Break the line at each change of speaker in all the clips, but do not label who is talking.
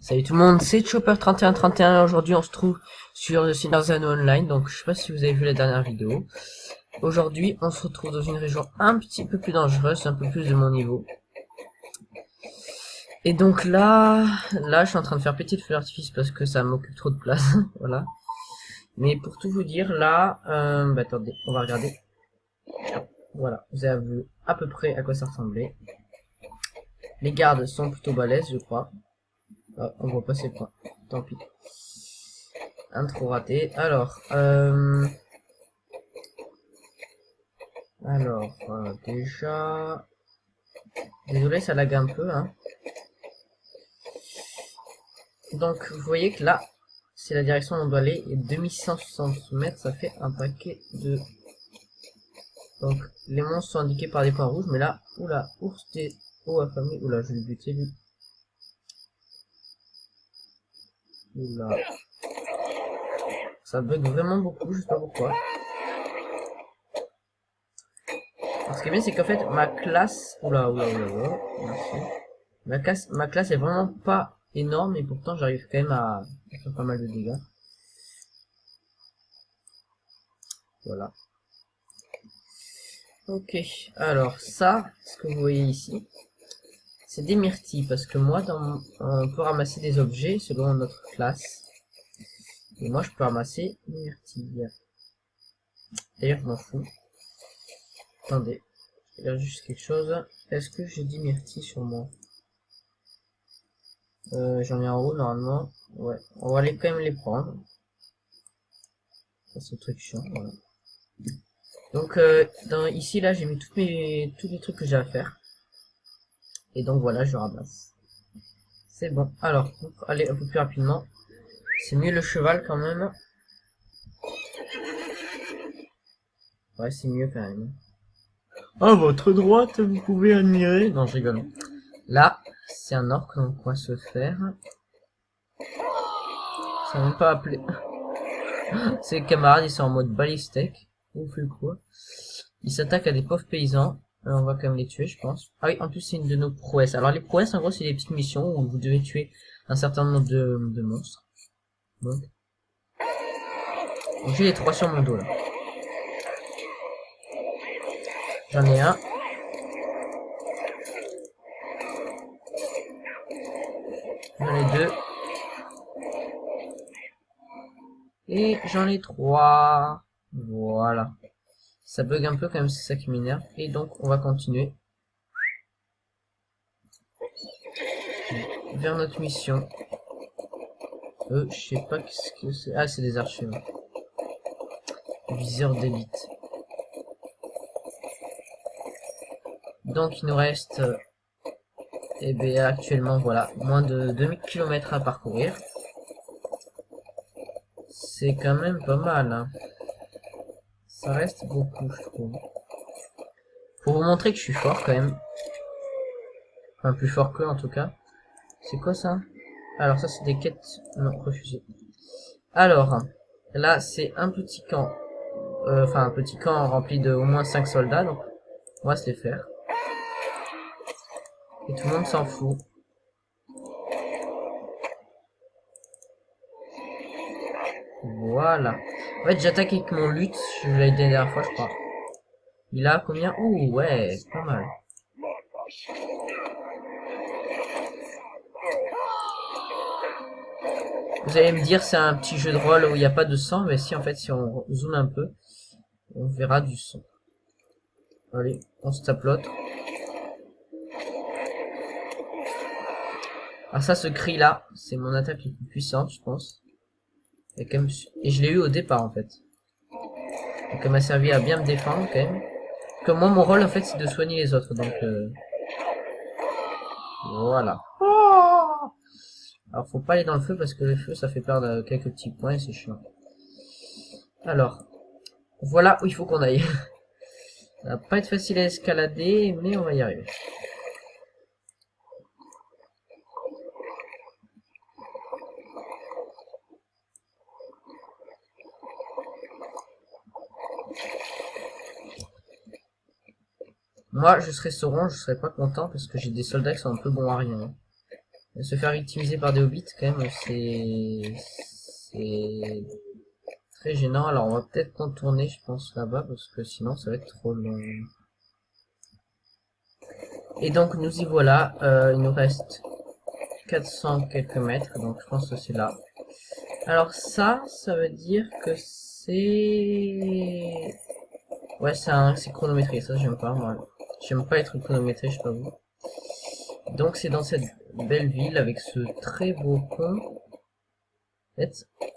Salut tout le monde, c'est Chopper3131. Aujourd'hui on se trouve sur le Sinners Online. Donc je sais pas si vous avez vu la dernière vidéo. Aujourd'hui on se retrouve dans une région un petit peu plus dangereuse, un peu plus de mon niveau. Et donc là je suis en train de faire péter le feu d'artifice parce que ça m'occupe trop de place. Voilà. Mais pour tout vous dire là, attendez, on va regarder. Voilà, vous avez vu à peu près à quoi ça ressemblait. Les gardes sont plutôt balèzes je crois. Ah, on voit pas ses points, tant pis. Un trou raté. Alors, déjà... Désolé, ça lag un peu, hein. Donc, vous voyez que là, c'est la direction où on doit aller. Et 2160 mètres, ça fait un paquet de... Donc, les monstres sont indiqués par des points rouges. Mais là, oula, ours des hauts affamés. Oula, je vais le buter, lui. Oula. Ça bug vraiment beaucoup, je sais pas pourquoi. Alors, ce qui est bien, c'est qu'en fait, ma classe... Oula. Merci. Ma classe est vraiment pas énorme et pourtant j'arrive quand même à faire pas mal de dégâts. Voilà. Ok, alors ça, ce que vous voyez ici, c'est des myrtilles parce que moi, on peut ramasser des objets selon notre classe. Et moi, je peux ramasser des myrtilles. D'ailleurs, je m'en fous. Attendez, je vais dire juste quelque chose. Est-ce que j'ai 10 myrtilles sur moi? J'en ai en haut normalement. Ouais, on va aller quand même les prendre. Ça, c'est le truc chiant, voilà. Donc ici là j'ai mis tous les trucs que j'ai à faire. Et donc voilà, je ramasse. C'est bon. Alors, pour aller un peu plus rapidement. C'est mieux le cheval quand même. Ouais, c'est mieux quand même. À votre droite, vous pouvez admirer. Non, je rigole. Là, c'est un orc, donc on va se faire. Ça même pas appelé. Ses camarades, ils sont en mode balistec. On fait quoi? Ils s'attaquent à des pauvres paysans. Alors, on va quand même les tuer, je pense. Ah oui, en plus, c'est une de nos prouesses. Alors, les prouesses, en gros, c'est des petites missions où vous devez tuer un certain nombre de monstres. Donc, j'ai les trois sur mon dos, là. J'en ai un. J'en ai deux. Et j'en ai trois. Voilà. Ça bug un peu quand même, c'est ça qui m'énerve. Et donc, on va continuer vers notre mission. Je sais pas qu'est-ce que c'est. Ah, c'est des archers. Viseur d'élite. Donc, il nous reste, eh bien, actuellement, voilà, moins de 2000 km à parcourir. C'est quand même pas mal, hein. Ça reste beaucoup, je trouve. Pour vous montrer que je suis fort, quand même. Enfin, plus fort qu'eux, en tout cas. C'est quoi, ça? Alors, ça, c'est des quêtes... Non, refusées. Alors, là, c'est un petit camp. Enfin, un petit camp rempli de au moins 5 soldats, donc on va se les faire. Et tout le monde s'en fout. Voilà. En fait, j'attaque avec mon lutte. Je l'ai dit la dernière fois, je crois. Il a combien? Ouh, ouais, pas mal. Vous allez me dire, c'est un petit jeu de rôle où il n'y a pas de sang, mais si, en fait, si on zoome un peu, on verra du sang. Allez, on se tape l'autre. Ah, ça, ce cri-là, c'est mon attaque la plus puissante, je pense. Et je l'ai eu au départ, en fait. Donc, elle m'a servi à bien me défendre, quand même. Comme moi, mon rôle, en fait, c'est de soigner les autres, donc... Voilà. Alors, faut pas aller dans le feu, parce que le feu, ça fait perdre quelques petits points, et c'est chiant. Alors, voilà où il faut qu'on aille. Ça va pas être facile à escalader, mais on va y arriver. Moi, je serais Sauron, je serais pas content parce que j'ai des soldats qui sont un peu bons à rien. Se faire victimiser par des hobbits, quand même, c'est très gênant. Alors, on va peut-être contourner, je pense, là-bas, parce que sinon, ça va être trop long. Et donc, nous y voilà. Il nous reste 400 quelques mètres, donc je pense que c'est là. Alors ça veut dire que c'est... Ouais, c'est chronométré, ça j'aime pas, moi. J'aime pas être chronométré, je sais pas vous. Donc c'est dans cette belle ville avec ce très beau pont.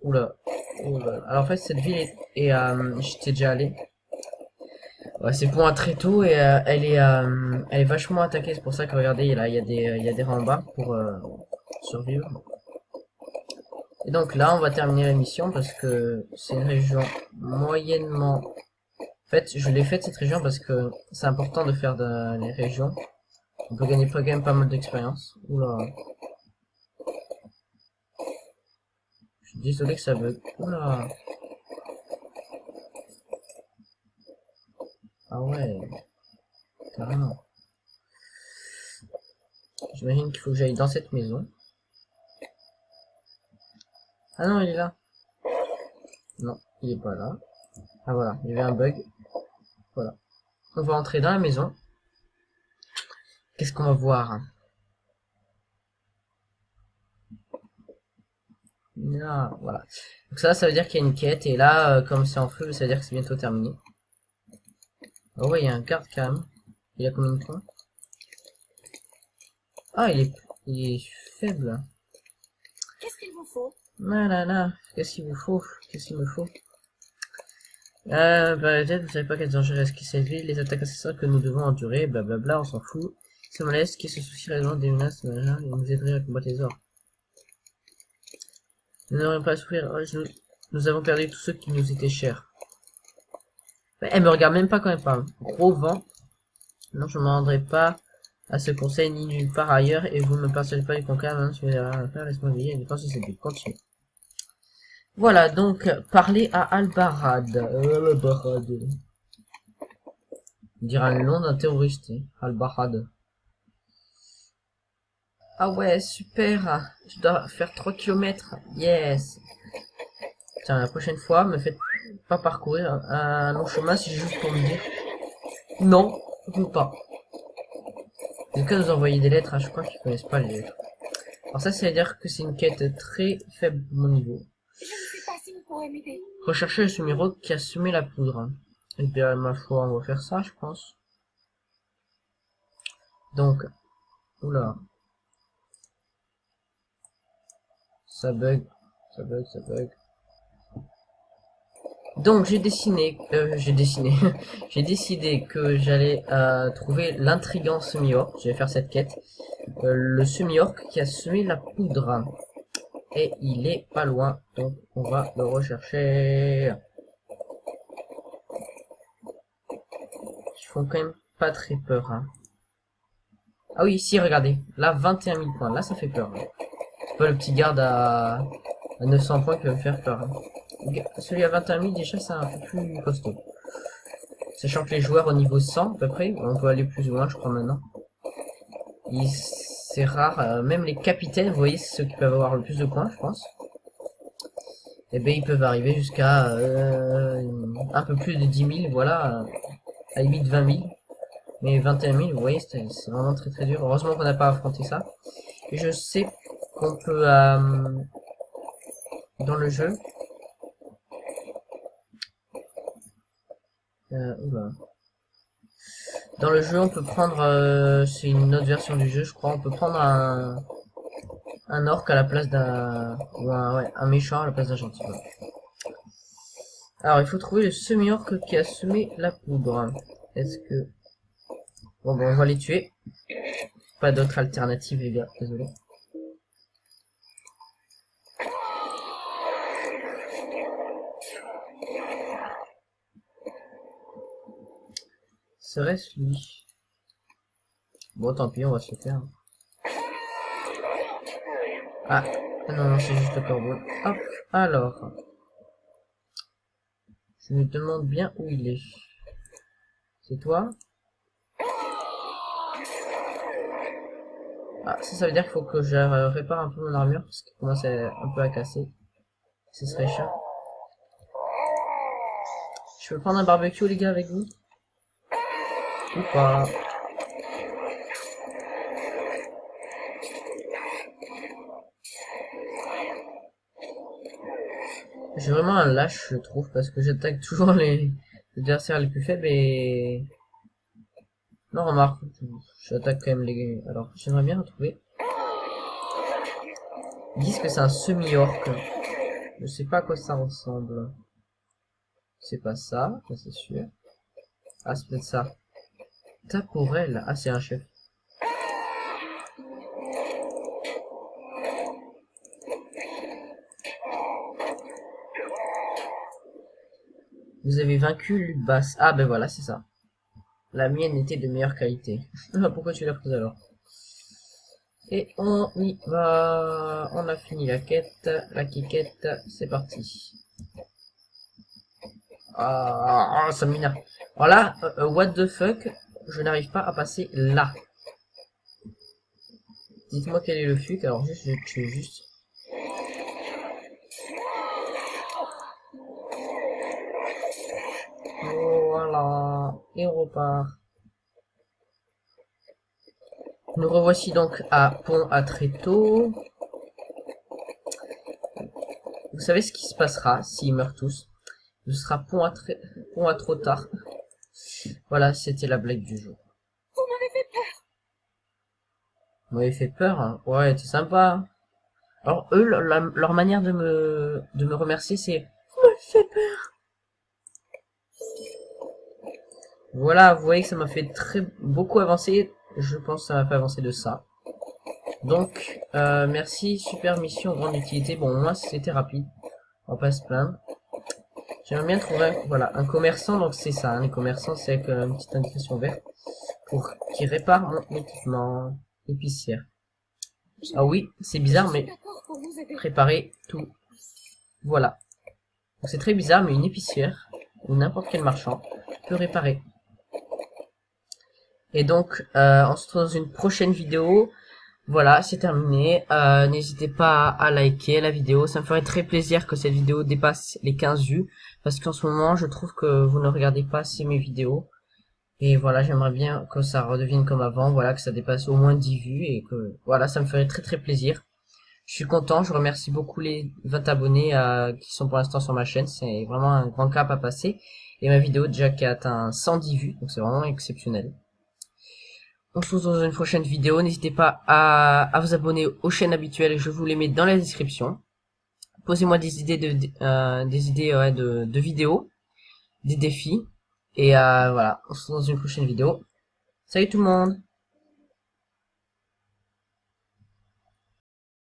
Oula, oula. Alors en fait cette ville est j'étais déjà allé. Ouais, c'est pour un tréteau et elle est vachement attaquée. C'est pour ça que regardez, là il y a des remparts pour survivre. Et donc là on va terminer la mission parce que c'est une région moyennement... En fait, je l'ai faite cette région parce que c'est important de faire les régions. On peut gagner quand même pas mal d'expérience. Oula. Je suis désolé que ça bug. Oula. Ah ouais. Carrément. J'imagine qu'il faut que j'aille dans cette maison. Ah non, il est là. Non, il est pas là. Ah voilà, il y avait un bug. Voilà. On va entrer dans la maison. Qu'est-ce qu'on va voir? Là, voilà. Donc ça veut dire qu'il y a une quête. Et là, comme c'est en feu, ça veut dire que c'est bientôt terminé. Oh ouais, il y a un garde quand même. Il a combien de points? Ah, il est faible.
Qu'est-ce qu'il vous faut?
Malala, qu'est-ce qu'il vous faut? Qu'est-ce qu'il me faut? Peut-être vous savez pas quelle dangereuse qui cette ville, les attaques incessantes que nous devons endurer, blablabla, on s'en fout. C'est Moleste qui se soucie réellement des menaces, machin, et nous aiderait à combattre les orques. Nous n'aurions pas à souffrir, nous avons perdu tous ceux qui nous étaient chers. Mais elle me regarde même pas quand elle parle. Gros vent. Non, je ne m'en rendrai pas à ce conseil ni nulle part ailleurs, et vous ne me partagez pas du concret, maintenant si vous avez rien à faire, laisse-moi veiller, et dépenser cette ville. Continue. Voilà, donc, parler à Albarad. Albarad. On dirait le nom d'un terroriste, hein. Albarad. Ah ouais, super. Je dois faire 3 kilomètres. Yes. Tiens, la prochaine fois, me faites pas parcourir un long chemin si c'est juste pour me dire non, je veux pas. Dans le cas, nous envoyer des lettres, hein, je crois qu'ils connaissent pas les lettres. Alors ça veut dire que c'est une quête très faible de mon niveau.
Je ne sais pas si vous pourrez m'aider.
Rechercher le semi-roc qui a semé la poudre. Et bien, ma foi, on va faire ça, je pense. Donc, oula. Ça bug, ça bug, ça bug. Donc, j'ai j'ai décidé que j'allais trouver l'intrigant semi-orc. Je vais faire cette quête. Le semi-orc qui a semé la poudre. Et il est pas loin, donc on va le rechercher. Ils font quand même pas très peur, hein. Ah oui, ici, regardez. Là, 21 000 points. Là, ça fait peur, hein. C'est pas le petit garde à 900 points qui va me faire peur, hein. Celui à 21 000, déjà, c'est un peu plus costaud. Sachant que les joueurs au niveau 100, à peu près, on peut aller plus ou moins, je crois, maintenant. C'est rare, même les capitaines, vous voyez, c'est ceux qui peuvent avoir le plus de points, je pense. Et ben ils peuvent arriver jusqu'à un peu plus de 10 000, voilà, à limite 20 000. Mais 21 000, vous voyez, c'est vraiment très très dur. Heureusement qu'on n'a pas affronté ça. Et je sais qu'on peut, dans le jeu, oula. Dans le jeu, on peut prendre, c'est une autre version du jeu, je crois, on peut prendre un orc à la place d'un, ou un méchant à la place d'un gentil. Voilà. Alors, il faut trouver le semi-orc qui a semé la poudre. Est-ce que... Bon, on va les tuer. Pas d'autre alternative, les gars. Désolé. Serait-ce lui? Bon, tant pis, on va se le faire. Ah, non, c'est juste le corbeau. Hop, alors. Je me demande bien où il est. C'est toi? Ah, ça veut dire qu'il faut que je répare un peu mon armure parce qu'elle commence un peu à casser. Ce serait chiant. Je peux prendre un barbecue, les gars, avec vous? Ou pas? J'ai vraiment un lâche, je trouve, parce que j'attaque toujours les adversaires les plus faibles et... Non, remarque, j'attaque quand même les... Alors, j'aimerais bien retrouver... Ils disent que c'est un semi-orc. Je sais pas à quoi ça ressemble. C'est pas ça c'est sûr. Ah, c'est peut-être ça. Taporel. Ah, c'est un chef. Vous avez vaincu Lubas. Ah, ben voilà, c'est ça. La mienne était de meilleure qualité. Pourquoi tu l'as prise alors? Et on y va. On a fini la quête. La quiquette. C'est parti. Ah, ça m'énerve. Voilà, what the fuck, je n'arrive pas à passer là. Dites-moi quel est le fuck, alors juste, je tue juste. Voilà, et on repart. Nous revoici donc à Pont à Tréteau. Vous savez ce qui se passera s'ils meurent tous? Ce sera Pont à trop tard. Voilà, c'était la blague du jour.
Vous m'avez fait peur.
Vous m'avez fait peur, hein. Ouais, c'est sympa. Alors eux, leur manière de me remercier, c'est vous m'avez fait peur. Voilà, vous voyez que ça m'a fait beaucoup avancer. Je pense que ça m'a fait avancer de ça. Donc, merci, super mission, grande utilité. Bon, moi, c'était rapide. On va pas se plaindre. J'aimerais bien trouver un commerçant, donc c'est ça, hein, les commerçants, c'est avec une petite indication verte, pour qui répare mon équipement épicière. Ah oui, c'est bizarre, mais préparer tout. Voilà. C'est très bizarre, mais une épicière, ou n'importe quel marchand, peut réparer. Et donc, on se retrouve dans une prochaine vidéo. Voilà, c'est terminé. N'hésitez pas à liker la vidéo. Ça me ferait très plaisir que cette vidéo dépasse les 15 vues. Parce qu'en ce moment, je trouve que vous ne regardez pas assez mes vidéos. Et voilà, j'aimerais bien que ça redevienne comme avant. Voilà, que ça dépasse au moins 10 vues. Et que, voilà, ça me ferait très plaisir. Je suis content. Je remercie beaucoup les 20 abonnés qui sont pour l'instant sur ma chaîne. C'est vraiment un grand cap à passer. Et ma vidéo déjà qui a atteint 110 vues. Donc c'est vraiment exceptionnel. On se retrouve dans une prochaine vidéo. N'hésitez pas à vous abonner aux chaînes habituelles. Je vous les mets dans la description. Posez-moi des idées de vidéos, des défis. Et voilà, on se retrouve dans une prochaine vidéo. Salut tout le monde!